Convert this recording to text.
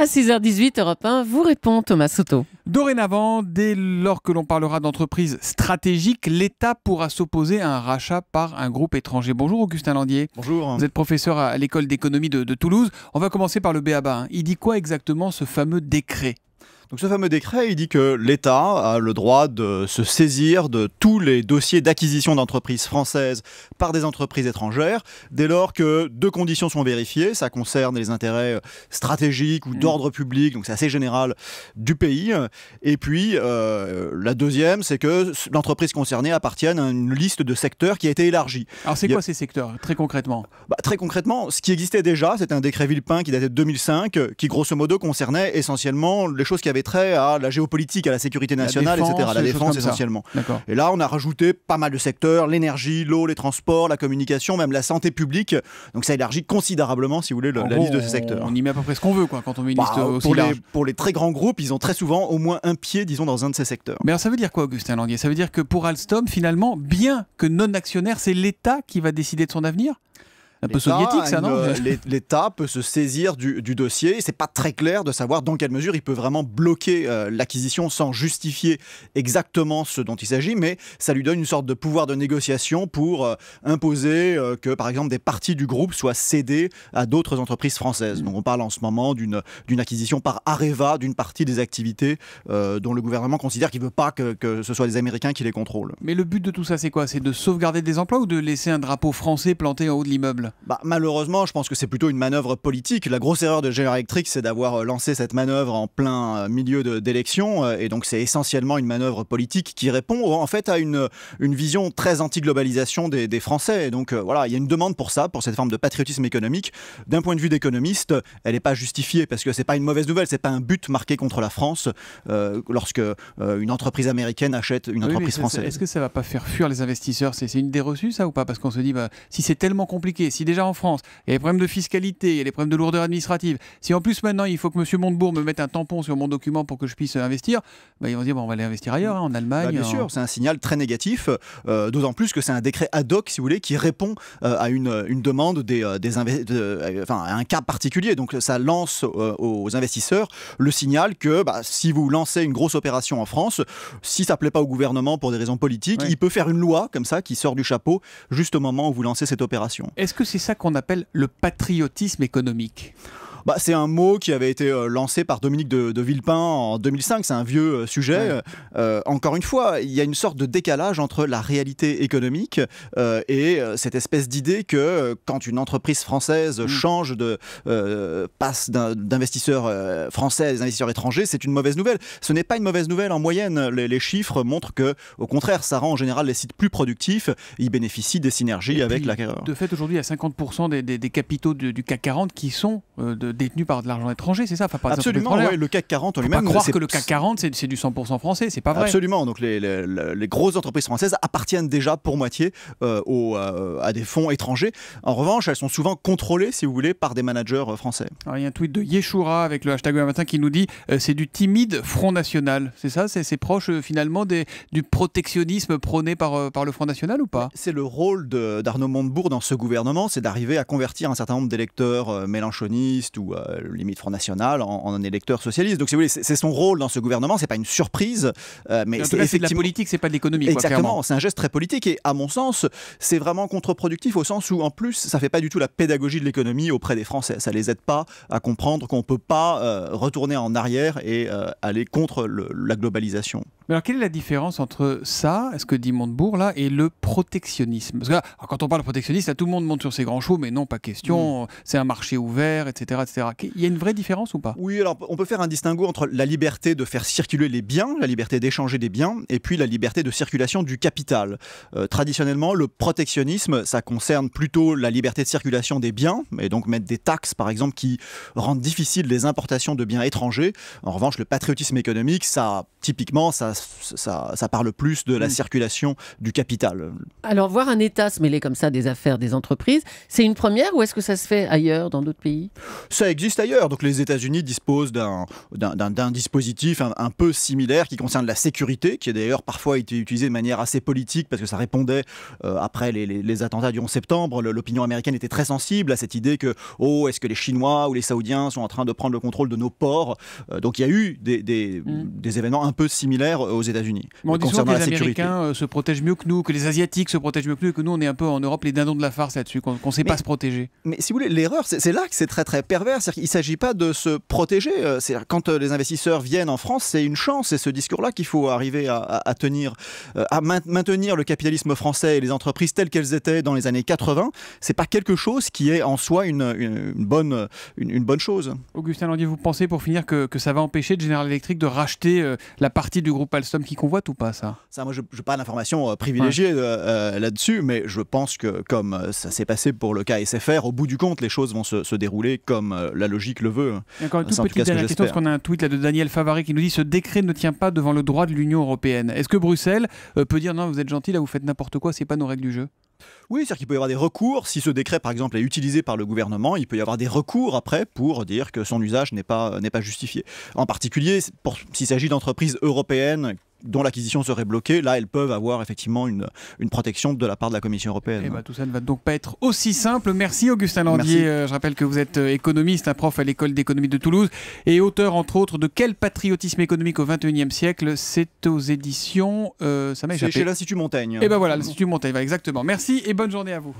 À 6h18, Europe 1 vous répond Thomas Soto. Dorénavant, dès lors que l'on parlera d'entreprises stratégiques, l'État pourra s'opposer à un rachat par un groupe étranger. Bonjour Augustin Landier. Bonjour. Vous êtes professeur à l'école d'économie de Toulouse. On va commencer par le b.a.-ba. Il dit quoi exactement ce fameux décret ? Donc ce fameux décret, il dit que l'État a le droit de se saisir de tous les dossiers d'acquisition d'entreprises françaises par des entreprises étrangères, dès lors que deux conditions sont vérifiées. Ça concerne les intérêts stratégiques ou d'ordre public, donc c'est assez général du pays. Et puis la deuxième, c'est que l'entreprise concernée appartienne à une liste de secteurs qui a été élargie. Alors c'est quoi ces secteurs, très concrètement ? Très concrètement, ce qui existait déjà, c'était un décret Villepin qui datait de 2005, qui grosso modo concernait essentiellement les choses qui avaient trait à la géopolitique, à la sécurité nationale, etc. La défense essentiellement. Et là, on a rajouté pas mal de secteurs, l'énergie, l'eau, les transports, la communication, même la santé publique. Donc ça élargit considérablement, si vous voulez, la liste de ces secteurs. On y met à peu près ce qu'on veut, quoi, quand on met une liste aussi large. Pour les très grands groupes, ils ont très souvent au moins un pied, disons, dans un de ces secteurs. Mais alors ça veut dire quoi, Augustin Landier ? Ça veut dire que pour Alstom, finalement, bien que non actionnaire, c'est l'État qui va décider de son avenir ? Un peu soviétique, ça, non ? L'État peut se saisir du dossier. C'est pas très clair de savoir dans quelle mesure il peut vraiment bloquer l'acquisition sans justifier exactement ce dont il s'agit, mais ça lui donne une sorte de pouvoir de négociation pour imposer que, par exemple, des parties du groupe soient cédées à d'autres entreprises françaises. Donc on parle en ce moment d'une acquisition par Areva d'une partie des activités dont le gouvernement considère qu'il ne veut pas que ce soit les Américains qui les contrôlent. Mais le but de tout ça, c'est quoi ? C'est de sauvegarder des emplois ou de laisser un drapeau français planté en haut de l'immeuble ? Malheureusement, je pense que c'est plutôt une manœuvre politique. La grosse erreur de General Electric, c'est d'avoir lancé cette manœuvre en plein milieu d'élection. Et donc, c'est essentiellement une manœuvre politique qui répond en fait à une vision très anti-globalisation des Français. Et donc, voilà, il y a une demande pour ça, pour cette forme de patriotisme économique. D'un point de vue d'économiste, elle n'est pas justifiée parce que c'est pas une mauvaise nouvelle, c'est pas un but marqué contre la France lorsque une entreprise américaine achète une entreprise française. Est-ce que ça va pas faire fuir les investisseurs ? C'est une idée reçue, ça, ou pas ? Parce qu'on se dit, si c'est tellement compliqué, si déjà en France, il y a des problèmes de fiscalité, il y a des problèmes de lourdeur administrative. Si en plus maintenant il faut que M. Montebourg me mette un tampon sur mon document pour que je puisse investir, ils vont se dire on va aller investir ailleurs, en Allemagne. Bien sûr, c'est un signal très négatif, d'autant plus que c'est un décret ad hoc, si vous voulez, qui répond à une demande à un cas particulier. Donc ça lance aux investisseurs le signal que si vous lancez une grosse opération en France, si ça ne plaît pas au gouvernement pour des raisons politiques, il peut faire une loi comme ça qui sort du chapeau juste au moment où vous lancez cette opération. Est-ce que c'est ça qu'on appelle le patriotisme économique ? C'est un mot qui avait été lancé par Dominique de Villepin en 2005, c'est un vieux sujet. Encore une fois, il y a une sorte de décalage entre la réalité économique et cette espèce d'idée que quand une entreprise française passe d'investisseurs français à des investisseurs étrangers, c'est une mauvaise nouvelle. Ce n'est pas une mauvaise nouvelle en moyenne. Les chiffres montrent que, au contraire, ça rend en général les sites plus productifs. Ils bénéficient des synergies avec l'acquéreur. De fait, aujourd'hui, il y a 50% des capitaux du CAC 40 qui sont détenus par de l'argent étranger, c'est ça, Absolument, le CAC 40 en lui-même. On ne peut pas croire que le CAC 40 c'est du 100% français, c'est pas vrai. Absolument, donc les grosses entreprises françaises appartiennent déjà pour moitié à des fonds étrangers. En revanche, elles sont souvent contrôlées, si vous voulez, par des managers français. Alors, il y a un tweet de Yeshura avec le hashtag un matin qui nous dit c'est du timide Front National. C'est ça, c'est proche finalement du protectionnisme prôné par le Front National ou pas ? C'est le rôle d'Arnaud Montebourg dans ce gouvernement, c'est d'arriver à convertir un certain nombre d'électeurs mélenchonistes ou limite Front National en électeurs socialistes. Donc si vous voulez, c'est son rôle dans ce gouvernement, c'est pas une surprise, mais c'est de la politique, c'est pas de l'économie. Exactement, c'est un geste très politique et à mon sens, c'est vraiment contre-productif au sens où en plus, ça fait pas du tout la pédagogie de l'économie auprès des Français. Ça les aide pas à comprendre qu'on peut pas retourner en arrière et aller contre la globalisation. Mais alors, quelle est la différence entre ça, ce que dit Montebourg là, et le protectionnisme ? Parce que là, quand on parle de protectionnisme, là, tout le monde monte sur ses grands chevaux, mais non, pas question. C'est un marché ouvert, etc., etc. Il y a une vraie différence ou pas ? Oui, alors on peut faire un distinguo entre la liberté de faire circuler les biens, la liberté d'échanger des biens, et puis la liberté de circulation du capital. Traditionnellement, le protectionnisme, ça concerne plutôt la liberté de circulation des biens, et donc mettre des taxes, par exemple, qui rendent difficiles les importations de biens étrangers. En revanche, le patriotisme économique, ça typiquement, ça parle plus de la circulation du capital. Alors, voir un État se mêler comme ça des affaires des entreprises, c'est une première ou est-ce que ça se fait ailleurs, dans d'autres pays? Ça existe ailleurs. Donc les États-Unis disposent d'un dispositif un peu similaire qui concerne la sécurité, qui a d'ailleurs parfois été utilisé de manière assez politique parce que ça répondait, après les attentats du 11 septembre, l'opinion américaine était très sensible à cette idée que est-ce que les Chinois ou les Saoudiens sont en train de prendre le contrôle de nos ports? Donc il y a eu des événements un peu similaires aux États-Unis. On dit souvent que les Américains se protègent mieux que nous, que les Asiatiques se protègent mieux que nous, et que nous on est un peu en Europe les dindons de la farce là-dessus, qu'on ne sait pas se protéger. Mais si vous voulez, l'erreur, c'est là que c'est très très pervers. Il ne s'agit pas de se protéger. Quand les investisseurs viennent en France, c'est une chance. C'est ce discours-là qu'il faut arriver à tenir, à maintenir le capitalisme français et les entreprises telles qu'elles étaient dans les années 80. C'est pas quelque chose qui est en soi une bonne chose. Augustin Landier, vous pensez pour finir que ça va empêcher General Electric de racheter la partie du groupe Alstom qui convoite ou pas ça? Moi, je n'ai pas d'informations privilégiées là-dessus, mais je pense que comme ça s'est passé pour le cas SFR, au bout du compte, les choses vont se dérouler comme la logique le veut. Et encore une toute petite dernière question, parce qu'on a un tweet là de Daniel Favary qui nous dit: ce décret ne tient pas devant le droit de l'Union européenne. Est-ce que Bruxelles peut dire non, vous êtes gentil, là vous faites n'importe quoi, c'est pas nos règles du jeu? Oui, c'est-à-dire qu'il peut y avoir des recours. Si ce décret, par exemple, est utilisé par le gouvernement, il peut y avoir des recours après pour dire que son usage n'est pas justifié. En particulier, s'il s'agit d'entreprises européennes dont l'acquisition serait bloquée, là, elles peuvent avoir effectivement une protection de la part de la Commission européenne. Et tout ça ne va donc pas être aussi simple. Merci Augustin Landier. Je rappelle que vous êtes économiste, un prof à l'école d'économie de Toulouse et auteur, entre autres, de Quel patriotisme économique au XXIe siècle. C'est aux éditions... ça m'a échappé. C'est chez l'Institut Montaigne. Et voilà, l'Institut Montaigne, exactement. Merci et bonne journée à vous.